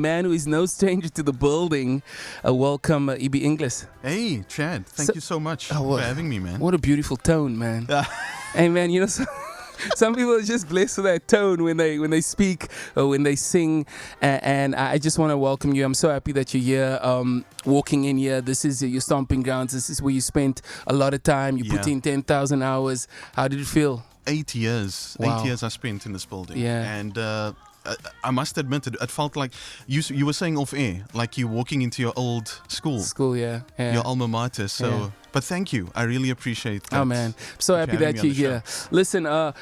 Man who is no stranger to the building. Welcome, EB Inglis. Hey, Chad. Thank you so much for having me, man. What a beautiful tone, man. Hey, man, you know, some people are just blessed with that tone when they speak or when they sing. And I just want to welcome you. I'm so happy that you're here, walking in here. This is your stomping grounds. This is where you spent a lot of time. You put in 10,000 hours. How did it feel? 8 years. Wow. 8 years I spent in this building. Yeah. And I must admit, it felt like you were saying off air, like you're walking into your old school. Yeah. Your alma mater. So, but thank you. I really appreciate that. Oh man, so happy that you're here. Listen, I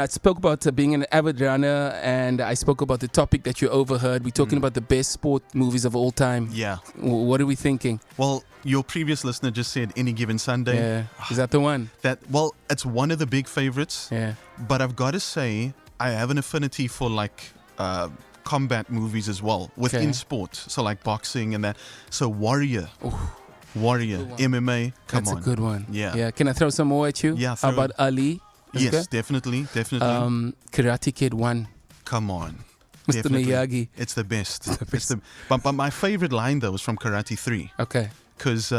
spoke about being an avid runner, and I spoke about the topic that you overheard. We're talking about the best sport movies of all time. Yeah. What are we thinking? Well, your previous listener just said Any Given Sunday. Yeah. Is that the one? It's one of the big favorites. Yeah. But I've got to say, I have an affinity for combat movies as well within sport. So like boxing and that. So Warrior, MMA. Come That's on. a good one. Yeah. Yeah. Can I throw some more at you? Yeah. How about Ali? Yes, definitely. Karate Kid 1. Come on. Mr. Definitely. Miyagi. It's the best. But my favorite line though was from Karate 3. Okay. Because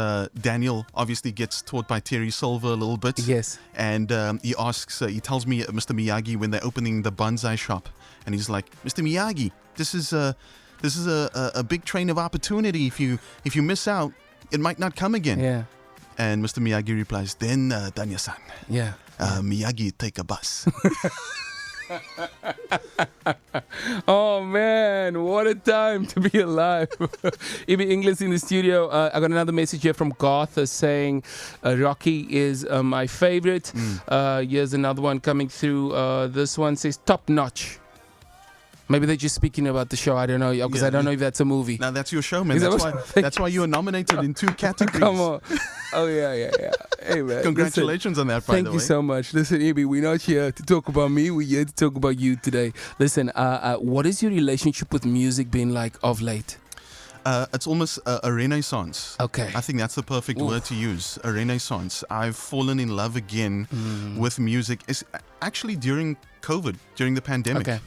Daniel obviously gets taught by Terry Silver a little bit. Yes. And he asks, he tells me, Mr. Miyagi, when they're opening the bonsai shop, and he's like, Mr. Miyagi, this is a big train of opportunity. If you miss out, it might not come again. Yeah. And Mr. Miyagi replies, then Danya-san, Miyagi take a bus. Oh man, what a time to be alive. EB Inglis in the studio. I got another message here from Garth saying Rocky is my favorite. Here's another one coming through. This one says top notch. Maybe they're just speaking about the show. I don't know, because I don't know if that's a movie. Now that's your show, man. That's why you were nominated in 2 categories. Come on. Oh yeah. Hey man. Congratulations on that, by the way. Thank you so much. Listen, EB, we're not here to talk about me. We're here to talk about you today. Listen, what is your relationship with music been like of late? It's almost a renaissance. Okay. I think that's the perfect word to use. A renaissance. I've fallen in love again with music. It's actually during COVID, during the pandemic. Okay.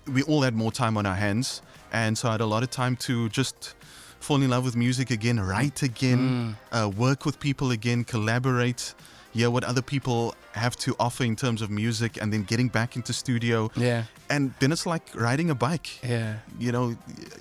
We all had more time on our hands, and so I had a lot of time to just fall in love with music again, write again, work with people again, collaborate, hear what other people have to offer in terms of music, and then getting back into studio. Yeah. And then it's like riding a bike. Yeah. You know,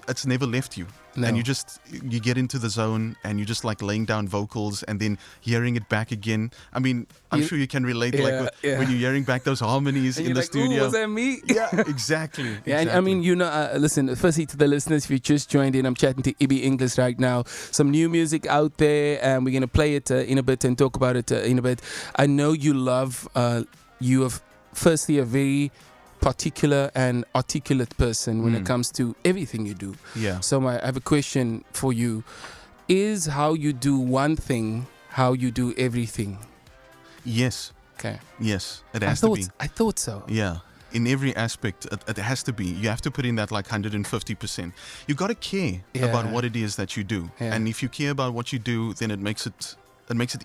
it's never left you. No. And you get into the zone, and you just like laying down vocals and then hearing it back again. I mean, I'm sure you can relate when you're hearing back those harmonies and in the studio. Ooh, was that me? Yeah, exactly. Yeah, and I mean, listen, firstly to the listeners, if you just joined in, I'm chatting to EB Inglis right now. Some new music out there, and we're going to play it in a bit and talk about it in a bit. I know you love, you have firstly a very particular and articulate person when it comes to everything you do. Yeah. So I have a question for you. Is how you do one thing how you do everything? Yes. Okay. Yes, it has to be. I thought so. Yeah. In every aspect, it has to be. You have to put in that like 150%. You got to care about what it is that you do. Yeah. And if you care about what you do, then it makes it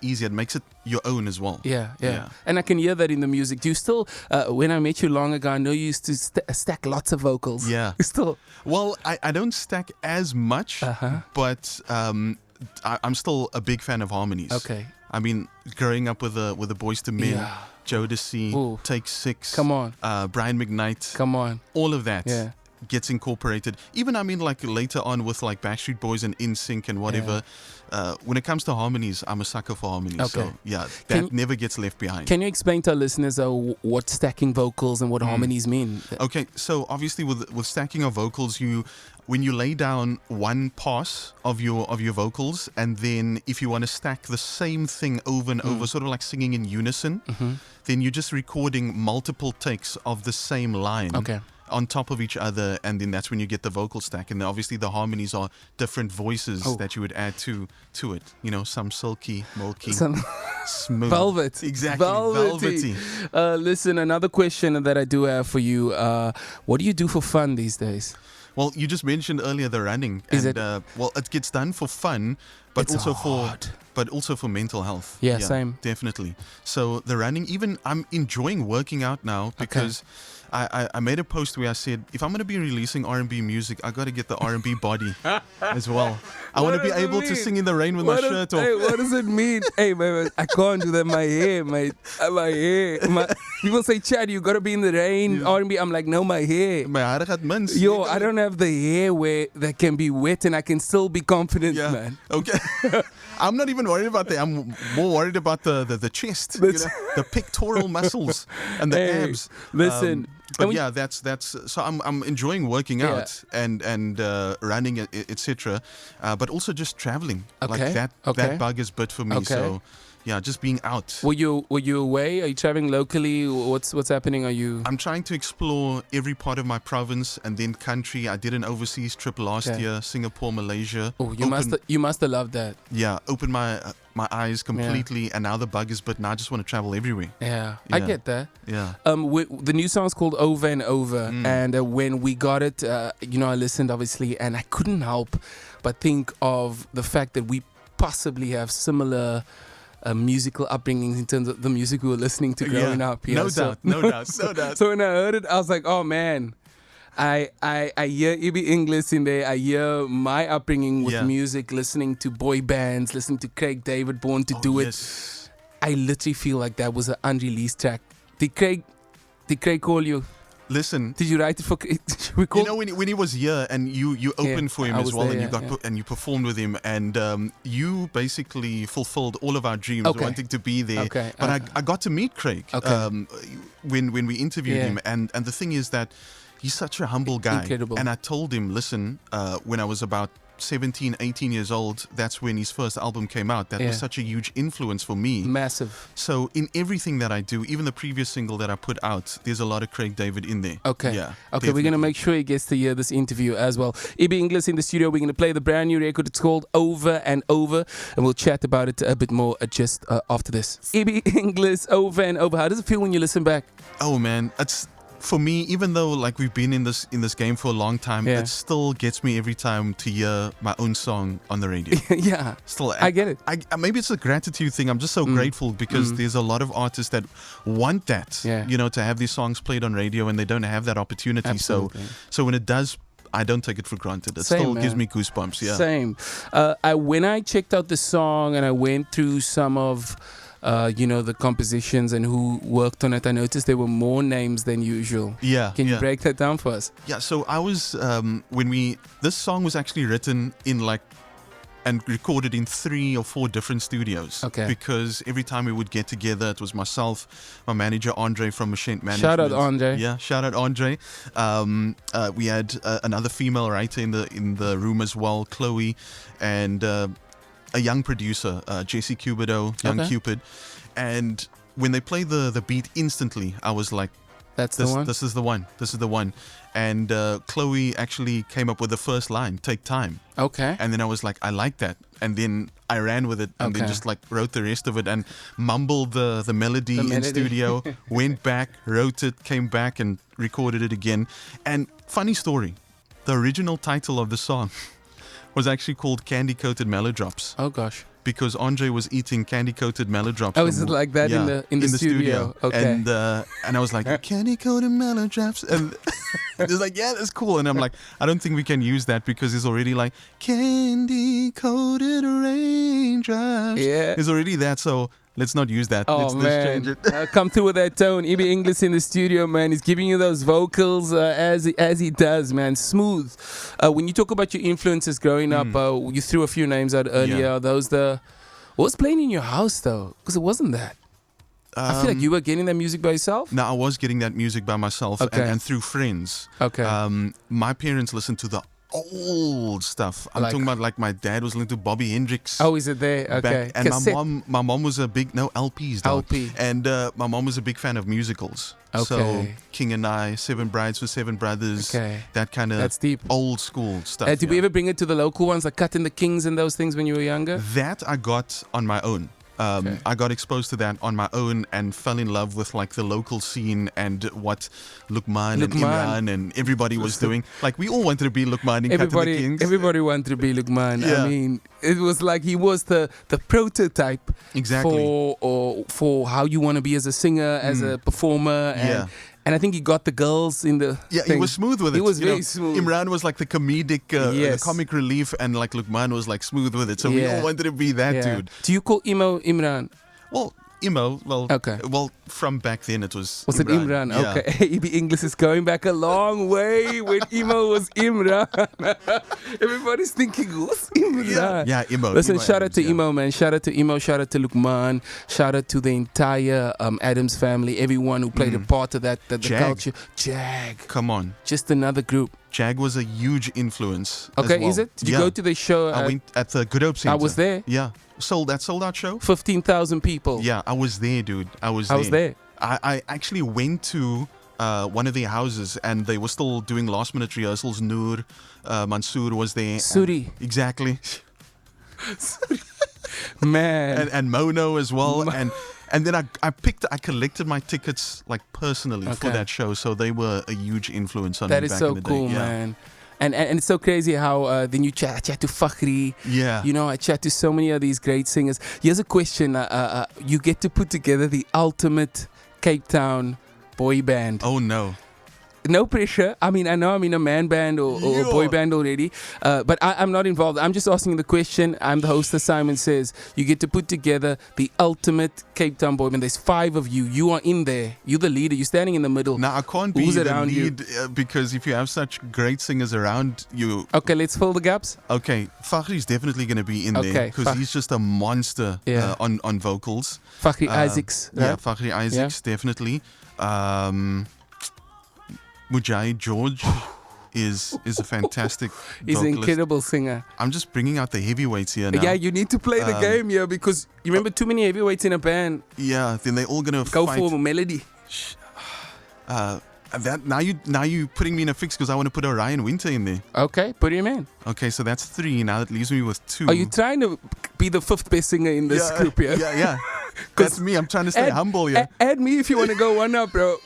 easier. It makes it your own as well. Yeah. And I can hear that in the music. Do you still, when I met you long ago, I know you used to stack lots of vocals. Yeah. Still? Well, I don't stack as much, but I'm still a big fan of harmonies. Okay. I mean, growing up with the Boys to Men, Jodeci, Take 6, come on, Brian McKnight, come on, all of that gets incorporated. Even, I mean, like later on with like Backstreet Boys and NSYNC and whatever. When it comes to harmonies, I'm a sucker for harmonies. Okay. So yeah, that never gets left behind. Can you explain to our listeners what stacking vocals and what harmonies mean? Okay, so obviously with stacking of vocals, when you lay down one pass of your vocals, and then if you want to stack the same thing over and over, sort of like singing in unison, then you're just recording multiple takes of the same line. Okay. On top of each other, and then that's when you get the vocal stack. And obviously the harmonies are different voices that you would add to it. You know, some silky, milky, some smooth. Velvet. Exactly. Velvety. Listen, another question that I do have for you. What do you do for fun these days? Well, you just mentioned earlier the running. Is and, it? Well, it gets done for fun, but It's also hard. but also for mental health. Yeah, same. Definitely. So the running, even I'm enjoying working out now because I made a post where I said, if I'm going to be releasing R&B music, I got to get the R&B body as well. I want to be does it able to mean? sing in the rain with my shirt off. Hey, what does it mean? Hey, man, I can't do that. My hair, my hair. People say, Chad, you got to be in the rain, R&B. I'm like, no, my hair. My hare gaat mins. Yo, I don't have the hair where that can be wet and I can still be confident, Yeah. man. Okay. I'm not even worried about that. I'm more worried about the chest, the pectoral muscles and the abs. Listen. But yeah, that's so I'm enjoying working out and running, etc. But also just traveling. Okay. Like that bug is bit for me. Okay. So yeah, just being out. Were you away? Are you traveling locally? What's happening? Are you? I'm trying to explore every part of my province and then country. I did an overseas trip last year, Singapore, Malaysia. Oh, you must have loved that. Yeah, opened my eyes completely, and now the bug is bit. Now I just want to travel everywhere. Yeah, I get that. Yeah. The new song is called Over and Over, and when we got it, I listened obviously, and I couldn't help but think of the fact that we possibly have similar musical upbringings in terms of the music we were listening to growing up. No doubt. So when I heard it, I was like, oh man. I hear EB Inglis in there. I hear my upbringing with music, listening to boy bands, listening to Craig David Born to Do It. I literally feel like that was an unreleased track. Did Craig call you? Listen, did you write it for? When he was here and you opened for him as well, there, and you performed with him, and you basically fulfilled all of our dreams, wanting to be there. Okay. But I got to meet Craig when we interviewed him, and the thing is that he's such a humble guy. Incredible. And I told him, listen, when I was about 17, 18 years old, that's when his first album came out. That was such a huge influence for me. Massive. So in everything that I do, even the previous single that I put out, there's a lot of Craig David in there. Okay. Yeah. Okay, definitely. we're going to make sure he gets to hear this interview as well. EB Inglis in the studio. We're going to play the brand new record. It's called Over and Over, and we'll chat about it a bit more just after this. EB Inglis, Over and Over. How does it feel when you listen back? Oh man, it's for me, even though like we've been in this game for a long time, it still gets me every time to hear my own song on the radio. Yeah, still, I get it. Maybe it's a gratitude thing. I'm just so grateful because there's a lot of artists that want that, to have these songs played on radio, and they don't have that opportunity. Absolutely. So when it does, I don't take it for granted. It Same, still man. gives me goosebumps. Yeah. Same. When I checked out the song and I went through some of the compositions and who worked on it, I noticed there were more names than usual. Yeah. Can you break that down for us? Yeah, so I was, this song was actually written and recorded in 3 or 4 different studios. Okay. Because every time we would get together, it was myself, my manager Andre from Machine Management. Shout out Andre. Yeah, shout out Andre. We had another female writer in the room as well, Chloe, and a young producer, Jesse Cubido, Young Cupid. And when they played the beat instantly, I was like, That's the one? This is the one. This is the one. And Chloe actually came up with the first line, take time. Okay. And then I was like, I like that. And then I ran with it and then just wrote the rest of it and mumbled the melody in studio, went back, wrote it, came back and recorded it again. And funny story, the original title of the song was actually called Candy Coated Melodrops. Oh gosh. Because Andre was eating candy-coated melodrops. Oh, is it like that in the studio? Okay. And I was like, candy-coated melodrops, and it was like, yeah, that's cool. And I'm like, I don't think we can use that because it's already like candy-coated raindrops. Yeah, it's already that. So let's not use that. Oh, let's change it. Come through with that tone. EB Inglis in the studio, man. He's giving you those vocals as he does, man. Smooth. When you talk about your influences growing up, you threw a few names out earlier. Yeah. Are those what was playing in your house, though? Because it wasn't that. I feel like you were getting that music by yourself? No, I was getting that music by myself and through friends. Okay. My parents listened to the old stuff. I'm talking about like my dad was listening to Bobby Hendrix. Oh, is it there? Okay. And my mom was a big LPs. Dog. LP. And my mom was a big fan of musicals. Okay. So King and I, 7 Brides for 7 Brothers. Okay. That kind of That's deep. Old school stuff. Did we ever bring it to the local ones, like Cut in the Kings and those things when you were younger? That I got on my own. I got exposed to that on my own and fell in love with like the local scene and what Lukman and Imran and everybody was doing. Like we all wanted to be Lukman in Cut to the Kings. Everybody wanted to be Lukman. Yeah. I mean, it was like he was the prototype Exactly. for how you want to be as a singer, as a performer, and I think he got the girls in the he was smooth with it. He was very smooth. Imran was like the comedic, the comic relief, and like Lukman was like smooth with it. So we all wanted to be that dude. Do you call Imo Imran? Well, Imo, okay. Well, from back then it was Imran. It Imran? Yeah. Okay. EB Inglis is going back a long way when Imo was Imran. Everybody's thinking, who's Imran? Yeah, Imo. Listen, Imo shout Adams, out to Imo, man. Shout out to Imo. Shout out to Lukman. Shout out to the entire Adams family. Everyone who played a part of that, the culture. Jag. Come on. Just another group. Jag was a huge influence. Okay, as well. is it? Did you go to the show? I went at the Good Hope Center. I was there. Yeah. Sold out show? 15,000 people. Yeah, I was there, dude. I was there. I actually went to one of their houses and they were still doing last minute rehearsals. Noor, Mansoor was there. Suri. Exactly. Man. And Mono as well. And then I collected my tickets like personally for that show. So they were a huge influence on me back in the day. That is so cool, man. And it's so crazy how then you chat to Fakhri. Yeah. You know, I chat to so many of these great singers. Here's a question. You get to put together the ultimate Cape Town boy band. Oh, no. No pressure. I mean, I know I'm in a man band or boy band already, but I'm not involved. I'm just asking the question. I'm the host of Saaiman Says. You get to put together the ultimate Cape Town boy band. There's 5 of you. You are in there. You're the leader. You're standing in the middle. Now, I can't be the lead because if you have such great singers around you... Okay, let's fill the gaps. Okay, Fakhri's definitely going to be in there because he's just a monster on vocals. Fakhri Isaacs. Right? Yeah, Fakhri Isaacs, definitely. Mujahid George is a fantastic He's vocalist. an incredible singer. I'm just bringing out the heavyweights here now. Yeah, you need to play the game here because you remember too many heavyweights in a band. Yeah, then they're all gonna go fight. for melody. That now you putting me in a fix because I want to put Orion Winter in there. Okay, put him in. Okay, so that's 3. Now that leaves me with 2. Are you trying to be the 5th best singer in this group here? Yeah. That's me. I'm trying to stay humble here. Add me if you want to go 1 up, bro.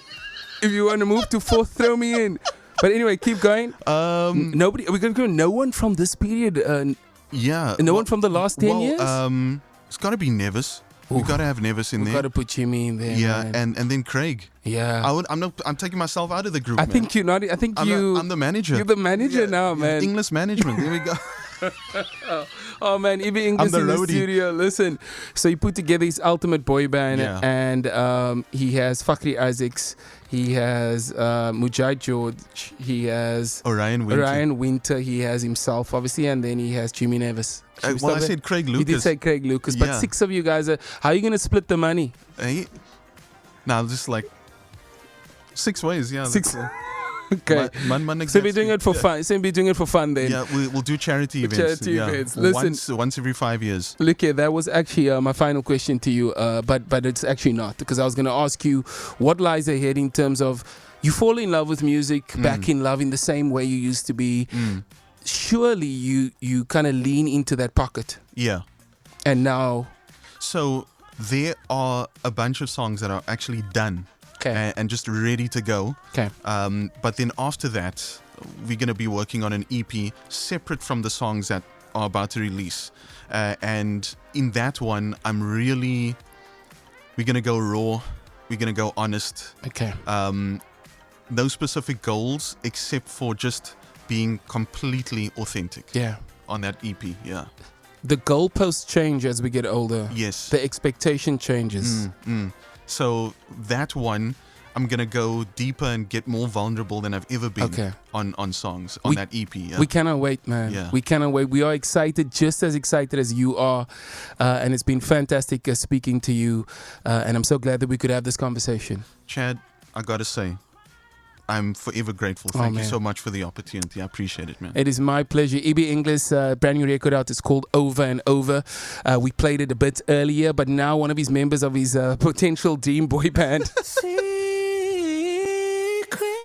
If you want to move to 4th, throw me in. But anyway, keep going. Nobody. We're going to go. No one from this period. No one from the last 10 years. It's got to be Nevis. We've got to have Nevis in there. We've got to put Jimmy in there. Yeah, man. and then Craig. Yeah. I'm taking myself out of the group. I think you're not. I think I'm the manager. You're the manager now, man. English management. There we go. Oh man, EB Inglis in the studio. Listen, so he put together his ultimate boy band, and he has Fakhri Isaacs, he has Mujahid George, he has Orion Winter, he has himself obviously, and then he has Jimmy Nevis. I said Craig Lucas. You did say Craig Lucas, but 6 of you guys how are you going to split the money? Now just like 6 ways, 6. Okay. So we're doing it for fun. So we're doing it for fun then. Yeah, we'll do charity events. Events. Listen, once every 5 years. Look here, that was actually my final question to you, but it's actually not, because I was going to ask you what lies ahead in terms of you fall in love with music, back in love in the same way you used to be. Surely you kind of lean into that pocket. Yeah. And now. So there are a bunch of songs that are actually done. Okay. And just ready to go. Okay. But then after that, we're going to be working on an EP separate from the songs that are about to release. And in that one, we're going to go raw. We're going to go honest. Okay. No specific goals except for just being completely authentic. Yeah. On that EP, yeah. The goalposts change as we get older. Yes. The expectation changes. So that one, I'm going to go deeper and get more vulnerable than I've ever been on songs, on that EP. Yeah. We cannot wait, man. Yeah. We cannot wait. We are excited, just as excited as you are. And it's been fantastic speaking to you. And I'm so glad that we could have this conversation. Chad, I got to say, I'm forever grateful. Thank you so much for the opportunity. I appreciate it, man. It is my pleasure. EB Inglis, brand new record out. It's called Over and Over. We played it a bit earlier, but now one of his members of his potential dream boy band.